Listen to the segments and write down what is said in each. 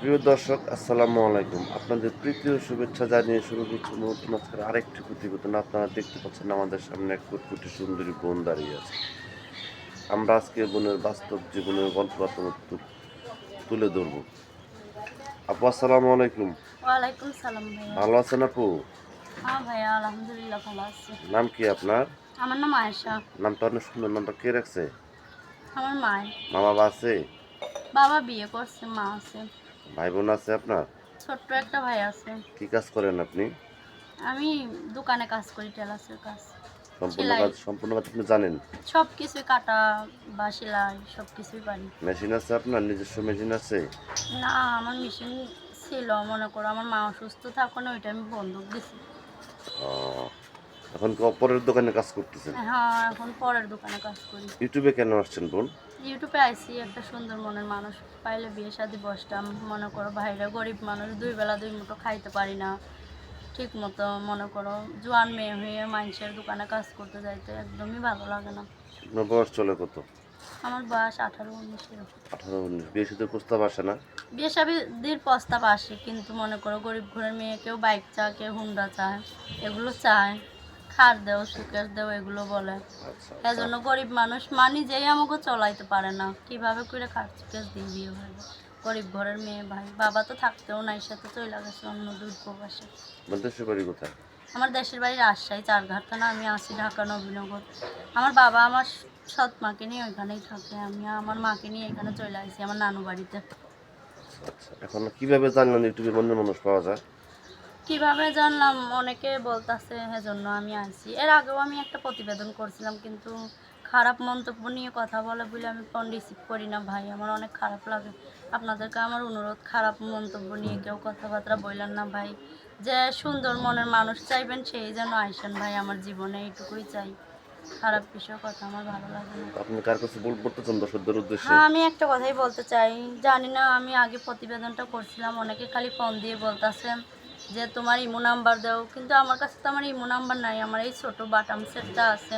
প্রিয় দর্শক, আসসালামু আলাইকুম। আপনাদের প্রীতি ও শুভেচ্ছা জানিয়ে শুরু করছি নতুন আজকের আরেকটি প্রতিবেদন। আপনারা দেখতে পাচ্ছেন আমাদের সামনে এক ফুটফুটে সুন্দরী বোন দাঁড়িয়ে আছে। আমরা আজকে বোনের বাস্তব জীবনের গল্প আপনাদের তুলে ধরব। আপু, আসসালামু আলাইকুম। ওয়ালাইকুম সালাম ভাইয়া। ভালো আছেন আপু? হ্যাঁ ভাইয়া, আলহামদুলিল্লাহ ভালো আছি। নাম কি আপনার? আমার নাম আয়েশা। নামটা অনেক সুন্দর। নামটা কে রাখছে? আমার মায়। মা বাবা আছে? বাবা বিয়ে করছে, মা আছে। ভাই বোন আছে আপনার? ছোট্ট একটা ভাই আছে। কি কাজ করেন আপনি? আমি দোকানে কাজ করি, টেলার্সের কাজ। সম্পূর্ণ সেলাই, কাজ সম্পূর্ণ কাজ আপনি জানেন? সব কিছুই কাটা বা সেলাই সব কিছুই পারি। মেশিন আছে আপনার? নিজস্ব মেশিন আছে? না, আমার মেশিন ছিল, মনে করো আমার মা অসুস্থ থাকো না, ওইটা আমি বন্ধক দিছি। ও, এখন কি অপরের দোকানে কাজ করতেছেন? হ্যাঁ, এখন পরের দোকানে কাজ করি। ইউটিউবে কেন আসছেন বোন? ইউটিউবে আইসি, একটা সুন্দর মনের মানুষ পাইলে বিয়ে শাদী বসতাম। মনে করো ভাইরা গরিব মানুষ, দুই বেলা দুই মুঠো খাইতে পারি না ঠিক মতো। মনে করো জোয়ান মেয়ে হয়ে মানুষের দোকানে কাজ করতে যাইতে একদমই ভালো লাগে না। আপনার বয়স চলে কত? আমার বয়স 18-19 এরকম। 18-19। বিয়ে সাথে প্রস্তাব আসে না? বিয়ে শাদীর প্রস্তাব আসে, কিন্তু মনে করো গরিব ঘরের মেয়ে কেউ বাইক চায়, কেউ হুন্ডা চায়, এগুলো চায়। খার দেও, সুকেশ দেও, এগুলো বলে। আচ্ছা আচ্ছা। এজন্য গরিব মানুষ নিজেই আমাকে চলাইতে পারে না, কিভাবে করে খার সুকেশ দিয়ে বিয়ে হবে। গরিব ঘরের মেয়ে ভাই, বাবা তো থাকতেও নাই, সাথে চলে গেছে অন্য দূর প্রবাসে। আপনার দেশের বাড়ি কোথায়? আমার দেশের বাড়ি রাজশাহী, চারঘাট থানা। আমি আছি ঢাকা নবীনগর। আমার বাবা আমার সৎ মাকে নিয়ে ওইখানেই থাকে। আমি আমার মাকে নিয়ে এখানে চলে আসি আমার নানু বাড়িতে। আচ্ছা আচ্ছা। এখন কিভাবে জানলেন ইউটিউবে মনের মানুষ পাওয়া যায়? কিভাবে জানলাম, অনেকে বলতাছে, সেজন্য আমি আইছি। এর আগেও আমি একটা প্রতিবেদন করছিলাম, কিন্তু খারাপ মন্তব্য নিয়ে কথা বলে বলে আমি ফোন রিসিভ করি না ভাই, আমার অনেক খারাপ লাগে। আপনাদেরকে আমার অনুরোধ, খারাপ মন্তব্য নিয়ে কেউ কথাবার্তা বললেন না ভাই। যে সুন্দর মনের মানুষ চাইবেন সেই যেন আইসেন ভাই, আমার জীবনে এইটুকুই চাই। খারাপ বিষয় কথা আমার ভালো লাগে না। আপনি কার কাছে বলতে চান দর্শকদের উদ্দেশ্যে? হ্যাঁ, আমি একটা কথাই বলতে চাই। জানি না, আমি আগে প্রতিবেদনটা করছিলাম, অনেকে খালি ফোন দিয়ে বলতেছে যে তোমার ইমো নাম্বার দাও, কিন্তু আমার কাছে তো আমার ইমো নাম্বার নাই। আমার এই ছোটো বাটাম সেটটা আছে।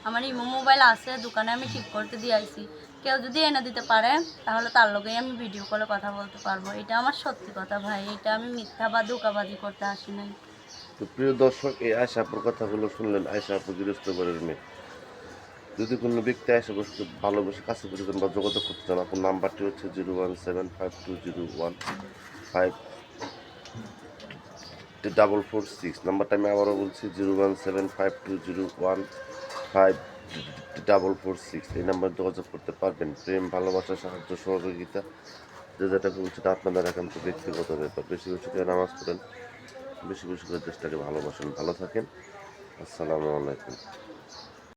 আমার ইমো মোবাইল আছে, দোকানে আমি ঠিক করতে দিয়ে আইছি। কেউ যদি এনে দিতে পারে তাহলে তার লগেই আমি ভিডিও কলে কথা বলতে পারবো। এটা আমার সত্যি কথা ভাই, এটা আমি মিথ্যা বা ধোঁকাবাজি করতে আসি নাই। তো প্রিয় দর্শক, এই আয়শা আপুর কথাগুলো শুনলেন। আয়শা আপু গৃহস্থ ঘরের মেয়ে। যদি কোনো ব্যক্তি আয়শা আপুকে ভালোবেসে কাছে পেতে চান বা যোগাযোগ করতে চান, আপনার নাম্বারটি হচ্ছে 01752015446। নাম্বারটা আমি আবারও বলছি, 01752015446। এই নাম্বারে যোগাযোগ করতে পারবেন। প্রেম, ভালোবাসা, সাহায্য, সহযোগিতা যে যেটা করুন সেটা আপনাদের একান্ত ব্যক্তিগত ব্যাপার। বেশি বেশি করে নামাজ পড়েন, বেশি বেশি করে দেশটাকে ভালোবাসেন। ভালো থাকেন। আসসালামু আলাইকুম।